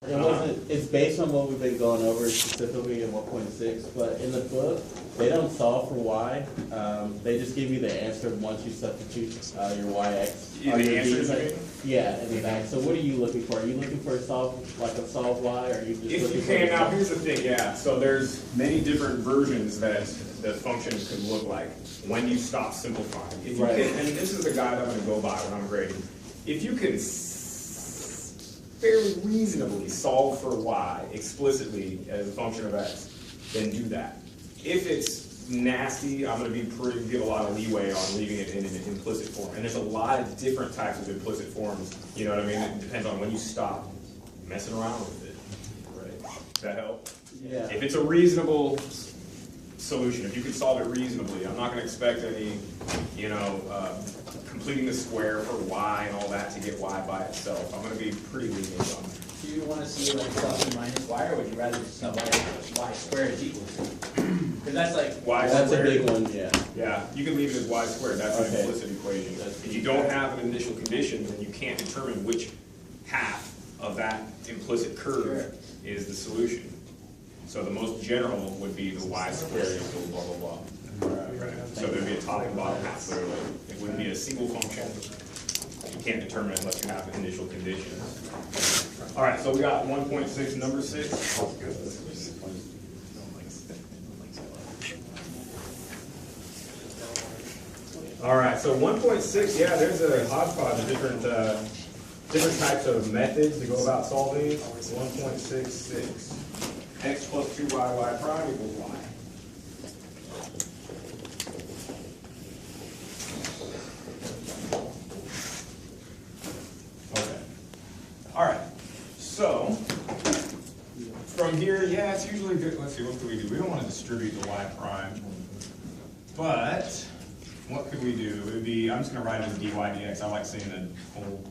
It wasn't, it's based on what we've been going over specifically in 1.6, but in the book, they don't solve for y. They just give you the answer once you substitute your yx. Yeah, or the your answers, dx. you mean? Yeah, in the back. So what are you looking for? Are you looking for a solve, like a solve y, or are you just If looking you for can, a now solve? here's the thing, yeah, so there's many different versions that the function could look like when you stop simplifying. If you Right. can, and this is the guide I'm gonna go by when I'm grading. If you can fairly reasonably solve for y explicitly as a function of x, then do that. If it's nasty, I'm gonna give a lot of leeway on leaving it in an implicit form. And there's a lot of different types of implicit forms, you know what I mean? It depends on when you stop messing around with it. Right? Does that help? Yeah. If it's a reasonable solution, if you can solve it reasonably, I'm not gonna expect any, you know, completing the square for y and all that to get y by itself. I'm gonna be pretty lenient on it. Do you want to see like plus and minus y, or would you rather just know y squared is equal to? Because that's like, Y That's a squared, big one, yeah. yeah, you can leave it as y squared, that's an Okay. implicit equation. If you don't have an initial condition, then you can't determine which half of that implicit curve is the solution. So the most general would be the y squared equals blah, blah, blah. Right. So there'd be a top and bottom half, clearly. It wouldn't be a single function. You can't determine it unless you have initial conditions. All right, so we got 1.6, number 6. All right, so 1.6, yeah, there's a hodgepodge of different types of methods to go about solving these. 1.66. X plus 2y prime equals y. Okay. All right. So from here, yeah, it's usually good. Let's see, what could we do? We don't want to distribute the y prime, but what could we do? It would be, I'm just going to write it as dy dx. I like saying the whole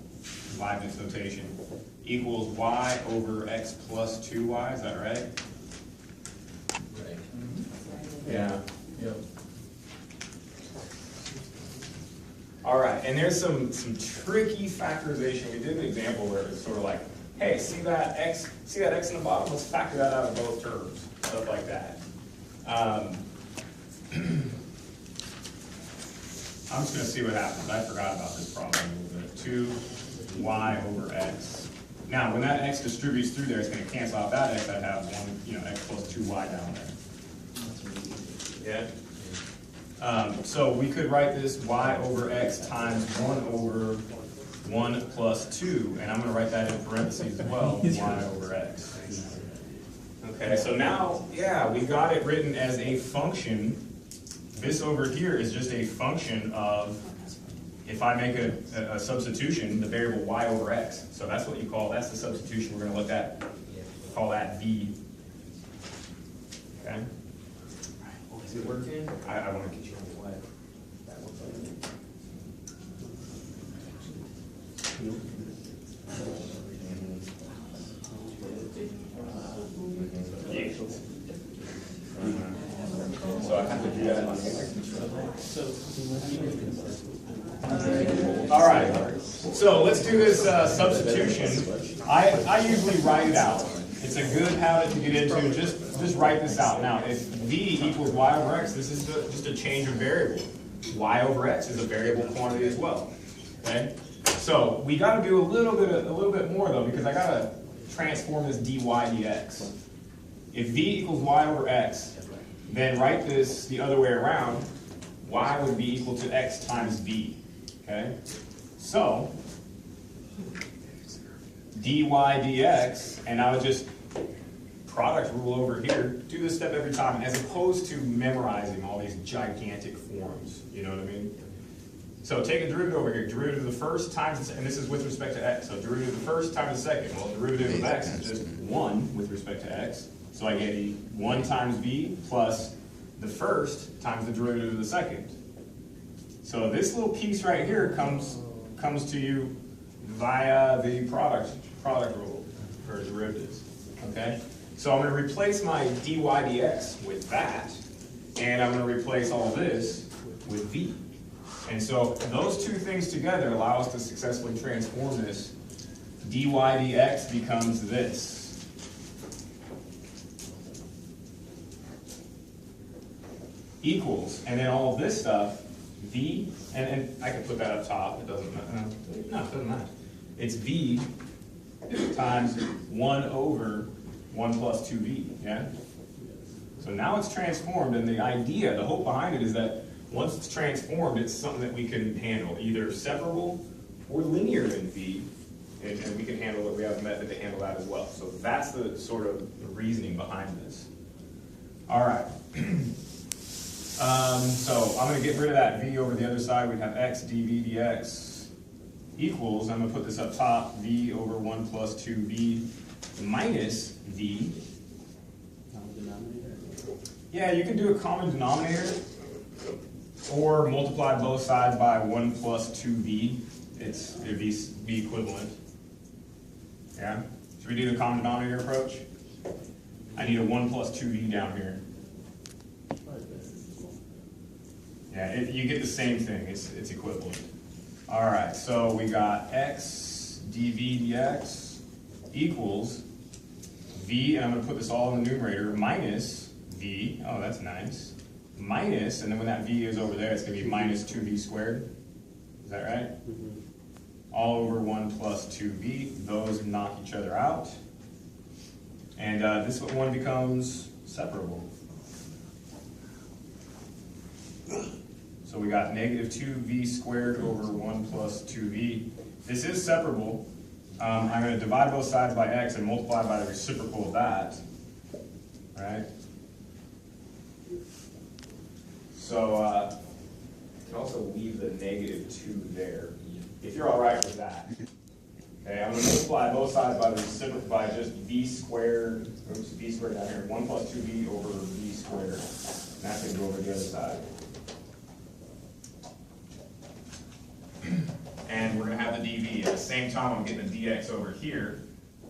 Leibniz notation. Equals y over x plus 2y. Is that right? right. Yeah. Yep. All right, and there's some tricky factorization. We did an example where it's sort of like, hey, see that x in the bottom? Let's factor that out of both terms, stuff like that. I'm just going to see what happens. I forgot about this problem a little bit. 2y over x. Now, when that x distributes through there, it's going to cancel out that x. I'd have one, x plus 2y down there. Yeah. So we could write this y over x times 1 over 1 plus 2, and I'm going to write that in parentheses as well, y over x. Okay, so now, yeah, we got it written as a function. This over here is just a function of, if I make a substitution, the variable y over x. So that's what you call, that's the substitution we're going to look at, call that v. Okay? Is it working? I want to get you on the light. That one's on. Yeah. So I have to do that. All right. So let's do this substitution. I usually write it out. It's a good habit to get into. Just write this out. Now, if v equals y over x, this is just a change of variable. Y over x is a variable quantity as well. Okay. So we got to do a little bit more though, because I got to transform this dy dx. If v equals y over x, then write this the other way around. Y would be equal to x times v. Okay. So dy dx, and I would just product rule over here, do this step every time, as opposed to memorizing all these gigantic forms, you know what I mean? So take a derivative over here, derivative of the first times, and this is with respect to x, so derivative of the first times the second. Well, derivative of x is just 1 with respect to x, so I get 1 times v plus the first times the derivative of the second. So this little piece right here comes to you via the product rule for derivatives, okay? So I'm going to replace my dy dx with that, and I'm going to replace all this with v. And so those two things together allow us to successfully transform this. Dy dx becomes this. equals, and then all of this stuff, v, and I can put that up top, it doesn't matter, no, it doesn't matter. It's v times 1 over 1 plus 2v, yeah? So now it's transformed, and the idea, the hope behind it is that once it's transformed, it's something that we can handle, either separable or linear in v, and we can handle it, we have a method to handle that as well. So that's the sort of the reasoning behind this. All right. So I'm going to get rid of that v over the other side. We have x dv dx equals, I'm going to put this up top, v over 1 plus 2v minus v. Yeah, you can do a common denominator or multiply both sides by 1 plus 2v. It'd be equivalent. Yeah? Should we do the common denominator approach? I need a 1 plus 2v down here. Yeah, you get the same thing. It's equivalent. All right, so we got x dv dx equals v, and I'm going to put this all in the numerator, minus v. Oh, that's nice. Minus, and then when that v is over there, it's going to be minus 2v squared. Is that right? Mm-hmm. All over 1 plus 2v. Those knock each other out. And this one becomes separable. So we got negative 2v squared over 1 plus 2v. This is separable. I'm going to divide both sides by x and multiply by the reciprocal of that. Right? So you can also leave the negative 2 there, if you're all right with that. Okay, I'm going to multiply both sides by the reciprocal by just v squared, v squared down here, 1 plus 2v over v squared. And that's going to go over the other side. And we're going to have the dv. At the same time, I'm getting the dx over here.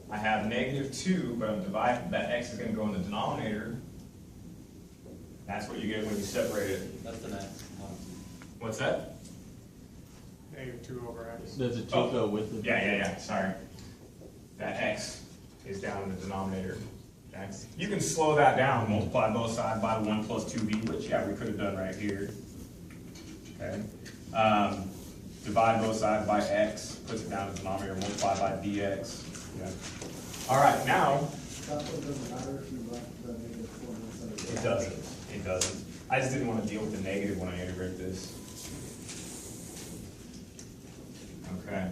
I have negative 2, but I'm dividing, that x is going to go in the denominator. That's what you get when you separate it. That's the next one. What's that? Negative 2 over x. Does it go with it? Yeah, sorry. That x is down in the denominator. Okay. You can slow that down, multiply both sides by 1 plus 2v, which, yeah, we could have done right here. Okay. Divide both sides by x, puts it down in the denominator, multiply by dx. Okay. All right, now. It doesn't. It doesn't. I just didn't want to deal with the negative when I integrate this. Okay.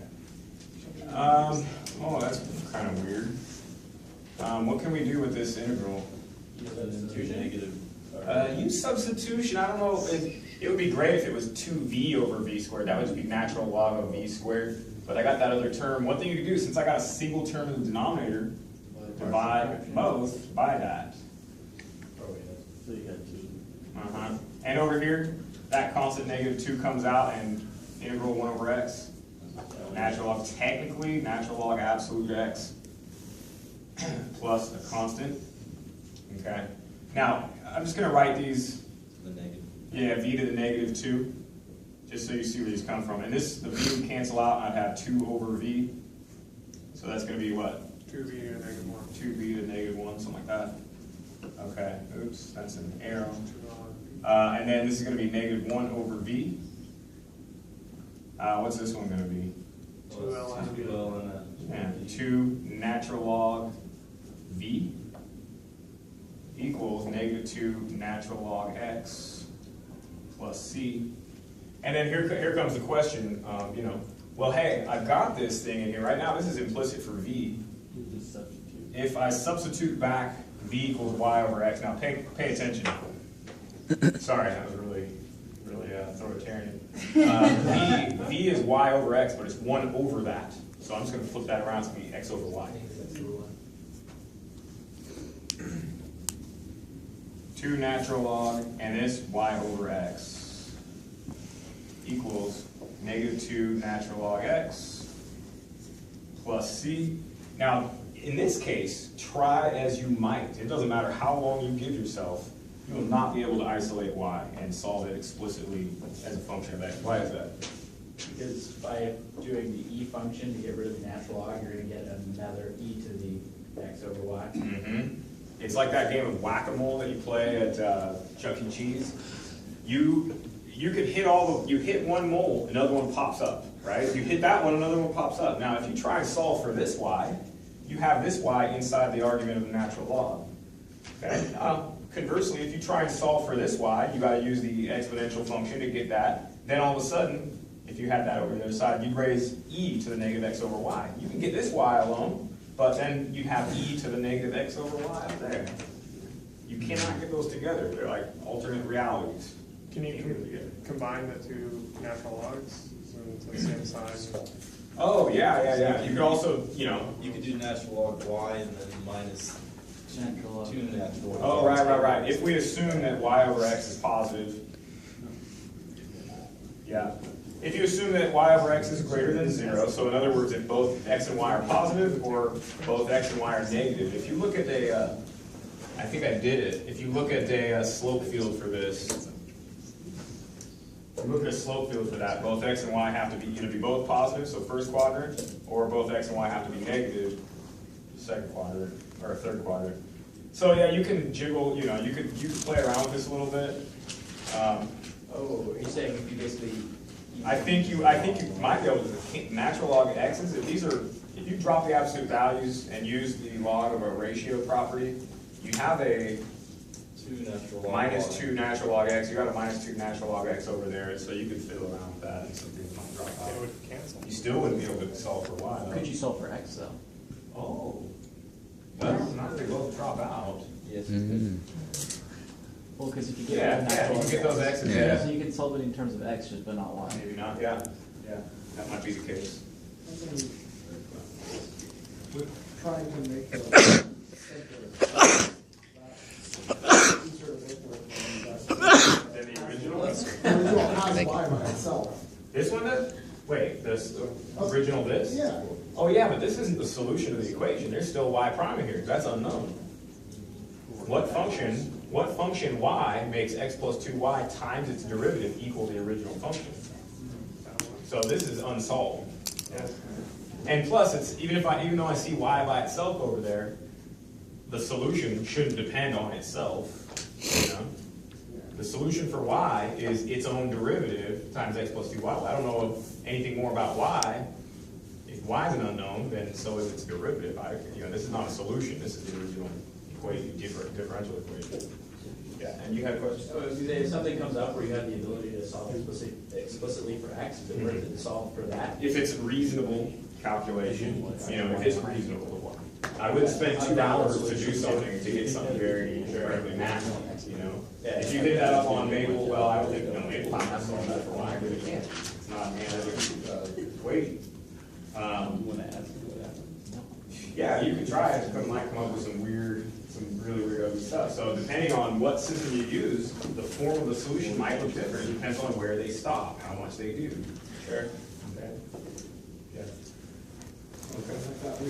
Oh, that's kind of weird. What can we do with this integral? Use substitution. I don't know. It would be great if it was 2v over v squared. That would just be natural log of v squared. But I got that other term. One thing you could do, since I got a single term in the denominator, divide both by that. So you got 2. And over here, that constant negative 2 comes out and integral 1 over x. Natural log, technically, natural log absolute x plus a constant. Okay. Now, I'm just going to write these. The negative. Yeah, v to the negative 2, just so you see where these come from. And this, the v would cancel out, and I'd have 2 over v. So that's going to be what? 2v to negative 1. 2v to negative 1, something like that. Okay, oops, that's an arrow. 2 on And then this is going to be negative 1 over v. What's this one going to be? 2l And 2 natural log v equals negative 2 natural log x plus c. And then here comes the question, well, hey, I've got this thing in here right now. This is implicit for v. You just substitute. If I substitute back v equals y over x, now pay attention. Sorry, that was really authoritarian. V is y over x, but it's 1 over that. So I'm just going to flip that around to be x over y. 2 natural log, and this y over x equals negative 2 natural log x plus c. Now, in this case, try as you might. It doesn't matter how long you give yourself, you will not be able to isolate y and solve it explicitly as a function of x. Why is that? Because by doing the e function to get rid of the natural log, you're going to get another e to the x over y. It's like that game of whack-a-mole that you play at Chuck E. Cheese. you could hit you hit one mole, another one pops up, right? You hit that one, another one pops up. Now, if you try and solve for this y, you have this y inside the argument of the natural log. Okay. Conversely, if you try and solve for this y, you got to use the exponential function to get that. Then all of a sudden, if you had that over the other side, you'd raise e to the negative x over y. You can get this y alone, but then you'd have e to the negative x over y up there. You cannot get those together. They're like alternate realities. Can you combine the two natural logs into the same size? Oh, yeah. You could also, You could do natural log y and then minus Natural log. 2 natural log. oh, right. If we assume that y over x is positive, yeah. If you assume that y over x is greater than 0, so in other words, if both x and y are positive or both x and y are negative, if you look at I think I did it, if you look at a slope field for this, look at a slope field for that, both x and y have to be either be both positive, so first quadrant, or both x and y have to be negative, second quadrant, or third quadrant. So yeah, you can jiggle, you could play around with this a little bit. Oh, are you saying if you basically? I think you might be able to natural log x's. If you drop the absolute values and use the log of a ratio property, you have a 2 natural log. minus 2 natural log x. You got a minus 2 natural log x over there, so you could fiddle around with that, and some things might drop It out. would cancel. You still wouldn't be able to solve for y, though. Could you solve for x though? Oh. Well, not if they both drop out. Yes. Well, because if you get Yeah, natural you can get those log x's, yeah, yeah. so you can solve it in terms of x, just but not y. Maybe not, yeah. That might be the case. We're trying to make the center easier to work with. Then the original? The original has y by itself. This one does? Wait, this original this? Yeah. Oh yeah, but this isn't the solution to the equation. There's still y prime in here. That's unknown. What function y makes x plus 2y times its derivative equal the original function? So this is unsolved. And plus, it's even though I see y by itself over there, the solution shouldn't depend on itself. The solution for y is its own derivative times x plus 2y. Well, I don't know anything more about y. If y is an unknown, then so is its derivative. This is not a solution. This is the original equation, differential equation. Yeah, and you had a question? So if something comes up where you have the ability to solve explicitly for x, is it worth it to solve for that? If it's reasonable calculation, if it's reasonable. I wouldn't spend 2 hours to do something to get something very incredibly massive, If you did that up on Maple, well, I would think, Maple can't solve that for y, but it can't. It's not an analytic equation. You wanna ask me what happened? Yeah, you could try it, it might come up with some really weird other stuff. So depending on what system you use, the form of the solution might look different. It depends on where they stop, how much they do. Sure. Okay. Yeah. Okay. Like that,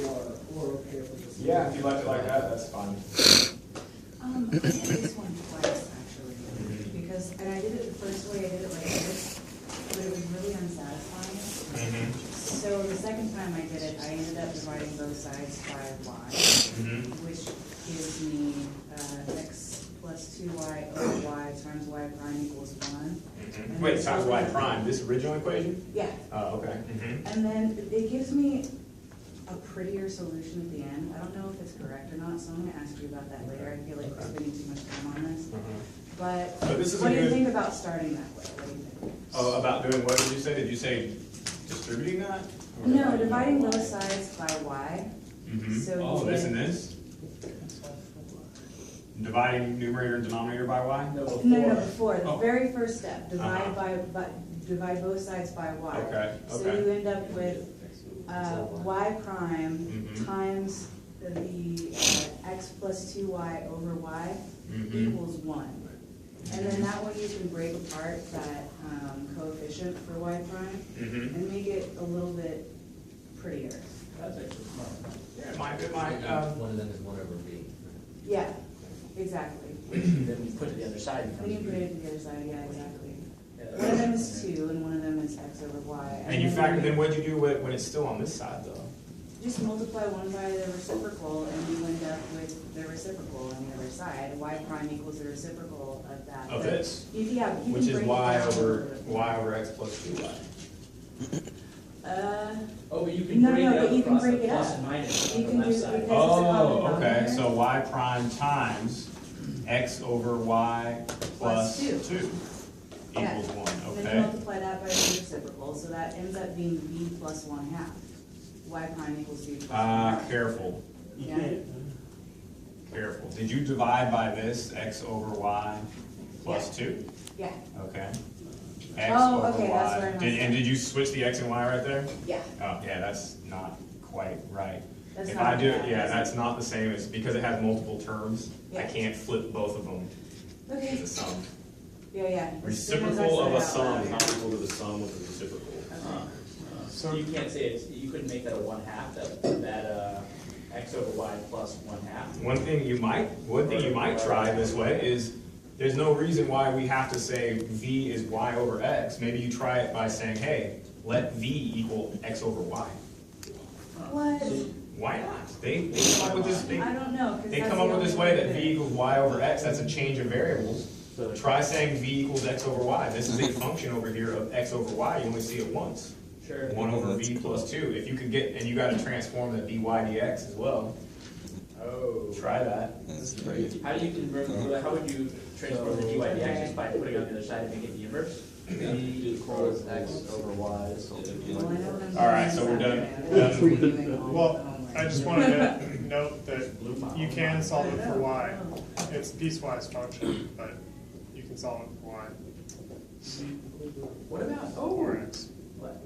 we're okay with this. Yeah, if you like it like that, that's fine. I did this one twice, actually, because, and I did it the first way, I did it like this, but it was really unsatisfying. So the second time I did it, I ended up dividing both sides by y, which gives me x plus 2y over y times y prime equals 1. And Wait, then times so- y prime, this original equation? Yeah, Oh, okay. and then it gives me a prettier solution at the end. I don't know if it's correct or not, so I'm gonna ask you about that later. I feel like we're spending too much time on this. But So this is what a do you good- think about starting that way? What do you think? Oh, about doing what did you say? Did you say distributing that? Or No, dividing both sides by y. So you Oh, this get- and this? Dividing numerator and denominator by y? No, before, the Oh. very first step, Uh-huh. divide both sides by y. Okay, So okay. you end up with y prime Mhm. times the x plus 2y over y Mhm. equals 1. And then that one you can break apart that coefficient for y prime Mhm. and make it a little bit prettier. That's actually smart. Yeah, it might, One of them is 1 over b. Yeah, exactly. Then when you put it to the other side, it Then you becomes put b. it to the other side, yeah, exactly. Yeah. One of them is 2 and one of them is x over y. and you factor, then what'd you do when it's still on this side though? Just multiply one by the reciprocal and you end up with the reciprocal on the other side, y prime equals the reciprocal of that. Of But this? yeah, you Which can is break it y down a over, little bit. y over x plus 2y. Oh, but you can No, break no, it but up you can across the break it plus up. and minus You on can the left do- side. because- it's a common Oh, okay, denominator. so y prime times x over y plus Plus two. 2 Yeah. equals 1, And then you okay? multiply that by the reciprocal, so that ends up being v plus 1/2. Y prime equals v plus 1/2. Careful, You Yeah. can't, careful. Did you divide by this, x over y plus 2? Yeah, Okay. X Oh, over okay, that's where y. I Did- And messed did you switch the x and y right there? yeah. Oh, yeah, that's not quite right. That's If not I do, bad, yeah, is it? that's not the same, it's because it has multiple terms, I Yeah. can't flip both of them Okay, as a sum. yeah, yeah. As soon as I Reciprocal of said a it out sum loud, is yeah. not equal to the sum of the reciprocal. Okay. So you can't say it's, you couldn't make that a 1/2, that x over y plus 1/2. One thing you might try this way is, there's no reason why we have to say v is y over x. Maybe you try it by saying, hey, let v equal x over y. What? Why not? They come up with this, I don't know, 'cause they that's come the up with this only way that to v do it. equals y over x, that's a change of variables. so Try saying v equals x over y. This is a function over here of x over y, you only see it once. Sure. 1 over v plus 2. If you could get, and you gotta transform the dy dx as well. Oh. Try that. How do you convert, how would you transform the dy dx, just by putting it on the other side and make it the inverse? V equals x over y, so it'd be Well, I like. know what I'm All right, doing so we're this done. afternoon. Done. I'm redoing all Well, the homework. I just wanted to note that you can solve it for y. It's a piecewise function, but you can solve it for y What about, or x.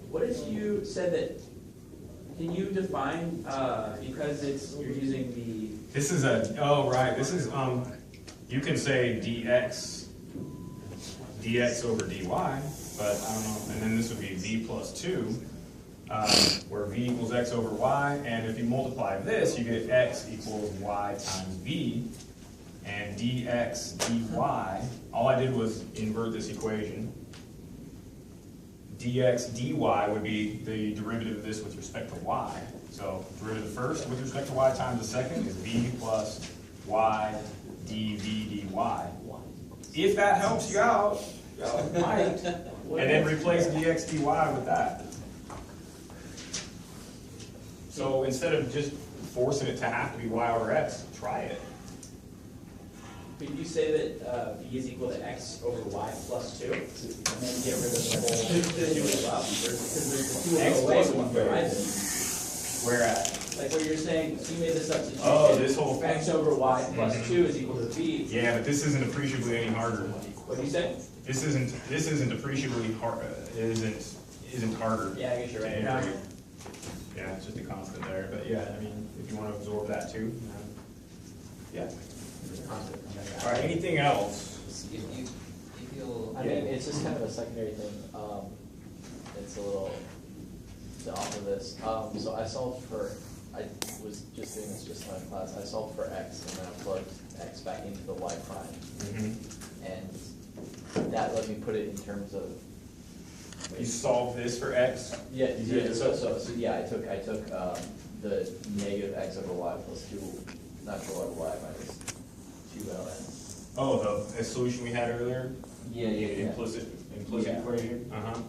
what if you said that, can you define, because you're using the, This is oh, right, this is, you can say dx over dy, but I don't know, and then this would be v plus 2, where v equals x over y, and if you multiply this, you get x equals y times v, and dx dy, all I did was invert this equation. Dx dy would be the derivative of this with respect to y. So derivative first with respect to y times the second is v plus y dv dy. If that helps you out, it might. And then replace dx dy with that. So instead of just forcing it to have to be y over x, try it. could you say that v is equal to x over y plus 2? And then get rid of the whole 2 as well? Because there's the 2 X will go away plus when you one divide third. them. Where at? Like where you're saying, so you made the substitution. Oh, this whole thing? X over y plus 2 is equal to v. Yeah, but this isn't appreciably any harder. What do you say? This isn't appreciably hard, isn't harder. Yeah, I guess you're to right. integrate. Yeah, it's just a constant there, but yeah, I mean, if you wanna absorb that too, yeah. All right, anything else? If you'll. I mean, it's just kind of a secondary thing. It's a little off of this. So I solved for, I was just doing this just in my class. I solved for x and then I plugged x back into the y prime. And that let me put it in terms of. You solve this for x? Yeah, You did yeah, it. so yeah, I took the negative x over y plus 2 natural log y minus 2ln. Oh, the solution we had earlier? Yeah, yeah, yeah. Implicit Yeah. equation? Uh-huh.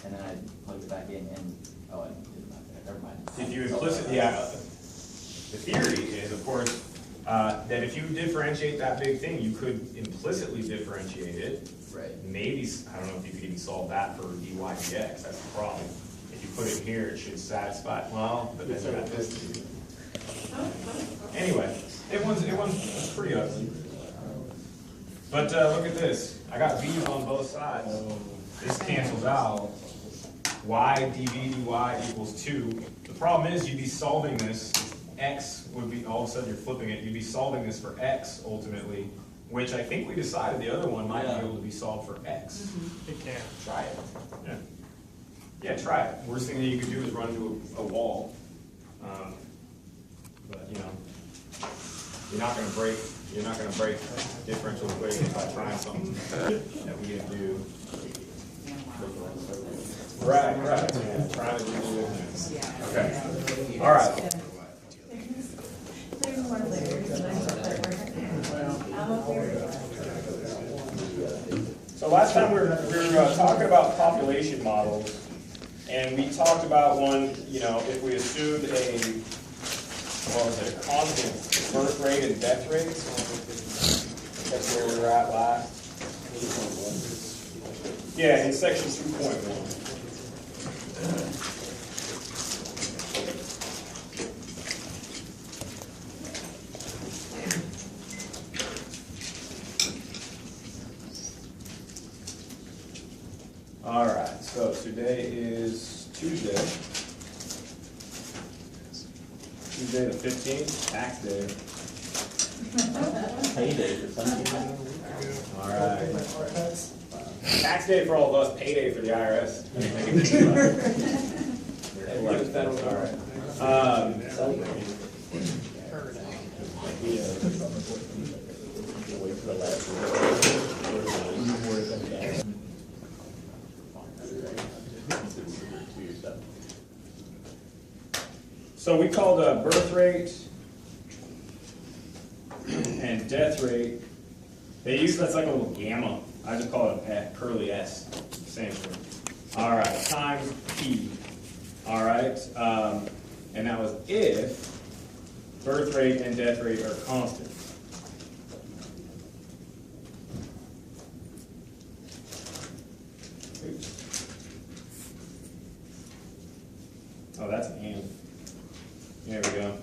And then I plugged it back in and, oh, I did not, never mind. If you the theory is, of course, that if you differentiate that big thing, you could implicitly differentiate it. Right. Maybe, I don't know if you could even solve that for dy dx, that's the problem. If you put it here, it should satisfy, well, but then you got this too. Anyway, it was pretty ugly. But look at this, I got v's on both sides. This cancels out. Y dv dy equals 2. The problem is you'd be solving this, x would be, all of a sudden you're flipping it, you'd be solving this for x ultimately, which I think we decided the other one might be able to be solved for x. It can. Try it. Yeah. Yeah, try it. Worst thing that you could do is run into a wall. But you know, you're not gonna break differential equations by trying something that we didn't do. Right. Yeah, trying to do it. Yeah. Okay. All right. There's more layers, and I thought that we're last time we were talking about population models, and we talked about one, you know, if we assumed a, what was it, a constant birth rate and death rate. That's where we were at last. Yeah, in section 2.1. All right, so today is Tuesday. Tuesday the 15th, tax day. Payday for some people. All right. Tax day for all of us, payday for the IRS. All right. Wait for the last So we called birth rate and death rate. They use, that's like a little gamma. I just call it a curly S. Same thing. All right, times P. All right, and that was if birth rate and death rate are constant. Oops. Oh, that's an and. There we go.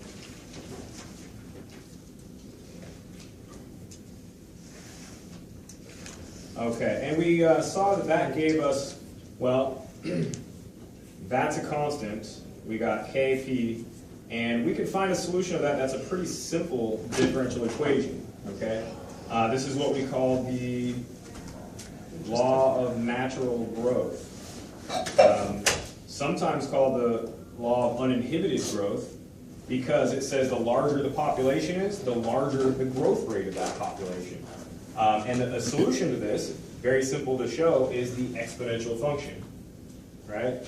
Okay, and we saw that that gave us, well, that's a constant. We got Kp, and we could find a solution of that. That's a pretty simple differential equation, okay? This is what we call the law of natural growth. Sometimes called the law of uninhibited growth, because it says the larger the population is, the larger the growth rate of that population. And the solution to this, very simple to show, is the exponential function, right?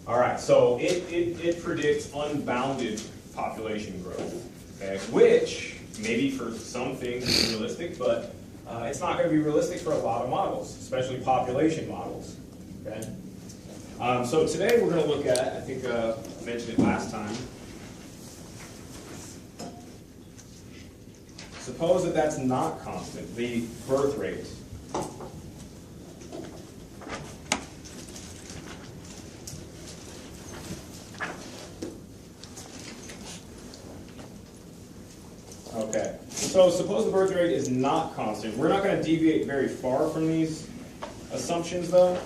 All right, so it predicts unbounded population growth, okay? Which, maybe for some things is realistic, but it's not going to be realistic for a lot of models, especially population models, okay? So today we're going to look at, I think I mentioned it last time, suppose that that's not constant, the birth rate. Okay, so suppose the birth rate is not constant. We're not going to deviate very far from these assumptions though.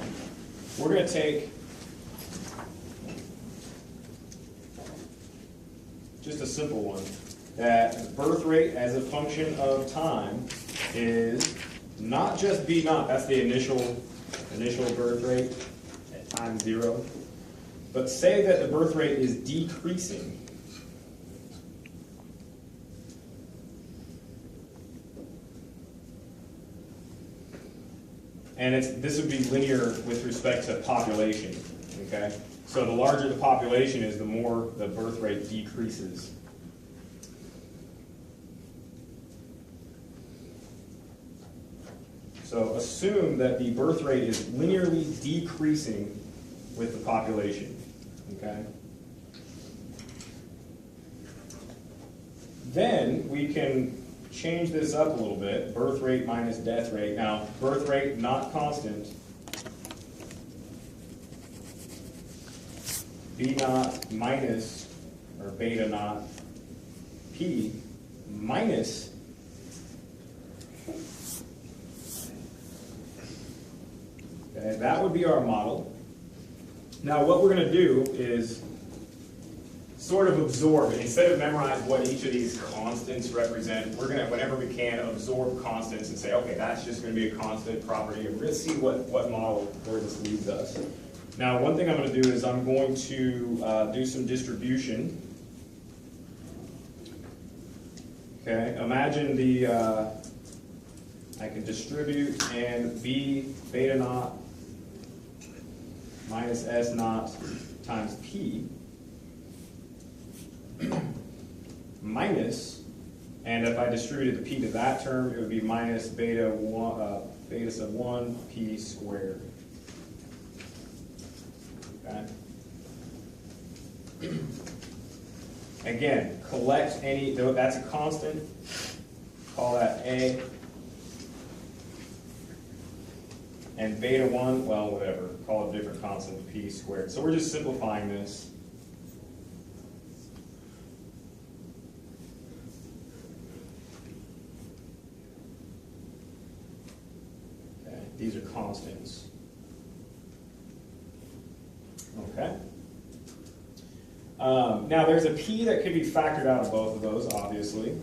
We're going to take just a simple one, that the birth rate as a function of time is not just B naught, that's the initial birth rate at time 0, but say that the birth rate is decreasing. And this would be linear with respect to population, okay? So the larger the population is, the more the birth rate decreases. So assume that the birth rate is linearly decreasing with the population, okay? Then we can change this up a little bit, birth rate minus death rate. Now, birth rate not constant, B naught minus, or beta naught, P minus okay, that would be our model. Now what we're going to do is sort of absorb it. Instead of memorize what each of these constants represent, we're going to, whenever we can, absorb constants and say, okay, that's just going to be a constant property. And we're going to see what model, where this leads us. Now, one thing I'm going to do is I'm going to do some distribution. Okay, imagine the, I can distribute and B beta naught minus S naught times P minus, and if I distributed the P to that term, it would be minus beta 1, beta sub 1 p squared. Okay. Again, collect any, though that's a constant, call that A. And beta 1, well, whatever, call it a different constant, p squared. So we're just simplifying this. Okay, these are constants. Okay. Now there's a p that could be factored out of both of those, obviously,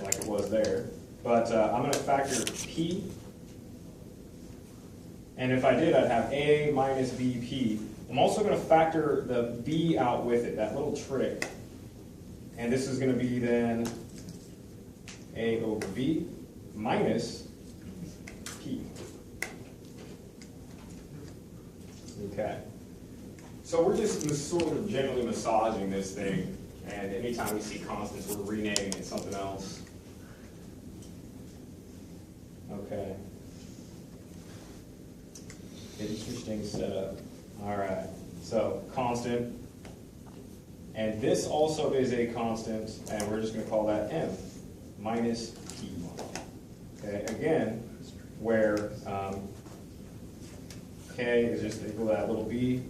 like it was there. But I'm going to factor p. And if I did, I'd have a minus bp. I'm also going to factor the b out with it, that little trick. And this is going to be then a over b minus p. Okay. So we're just sort of generally massaging this thing, and anytime we see constants, we're renaming it something else. Okay. Interesting setup. All right. So constant, and this also is a constant, and we're just going to call that m minus p. Okay. Again, where k is just equal to that little b.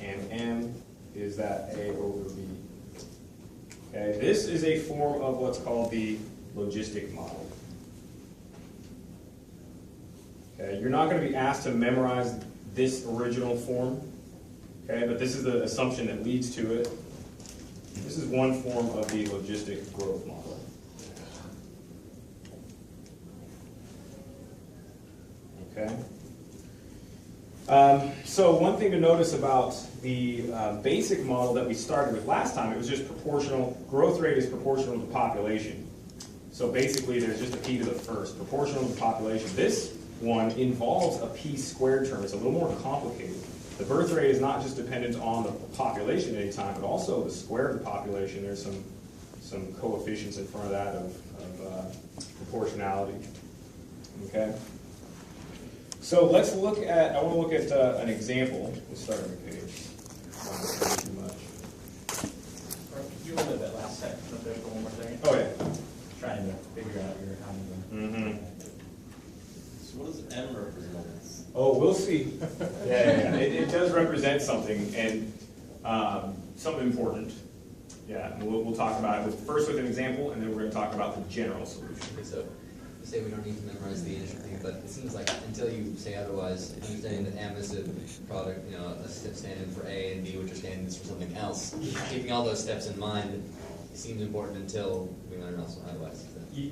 And m is that a over b. Okay, this is a form of what's called the logistic model. Okay, you're not going to be asked to memorize this original form, okay, but this is the assumption that leads to it. This is one form of the logistic growth model. Okay. So one thing to notice about the basic model that we started with last time, it was just proportional. Growth rate is proportional to population. So basically there's just a p to the first, proportional to population. This one involves a p squared term. It's a little more complicated. The birth rate is not just dependent on the population at any time, but also the square of the population. There's some coefficients in front of that of proportionality. Okay? So let's look at, I want to look at an example. We'll start on the page. Not going too much. You wanted that last section up there for one more second? Oh, yeah. Trying to figure out your how So what does M represent? Oh, we'll see. Yeah. It does represent something, and something important. Yeah, and we'll talk about it first with an example, and then we're going to talk about the general solution. Okay, so you say we don't need to memorize the initial thing, but it seems like until you say otherwise, understanding that M is a product, you know, a step standing for A and B, which are standings for something else, keeping all those steps in mind seems important until we learn also otherwise.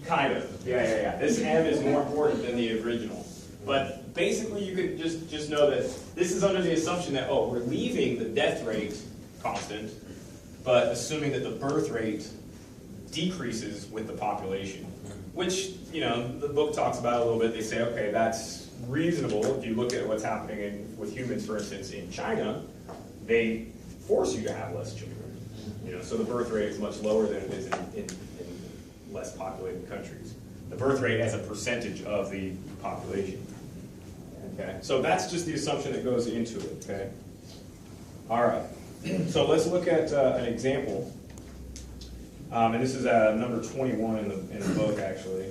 Kind of. Yeah. This M is more important than the original. But basically, you could just know that this is under the assumption that, oh, we're leaving the death rate constant, but assuming that the birth rate decreases with the population, which, you know, the book talks about a little bit. They say, okay, that's reasonable. If you look at what's happening with humans, for instance, in China, they force you to have less children. You know, so the birth rate is much lower than it is in less populated countries. The birth rate as a percentage of the population. Okay, so that's just the assumption that goes into it. Okay. All right. So let's look at an example. And this is number 21 in the book.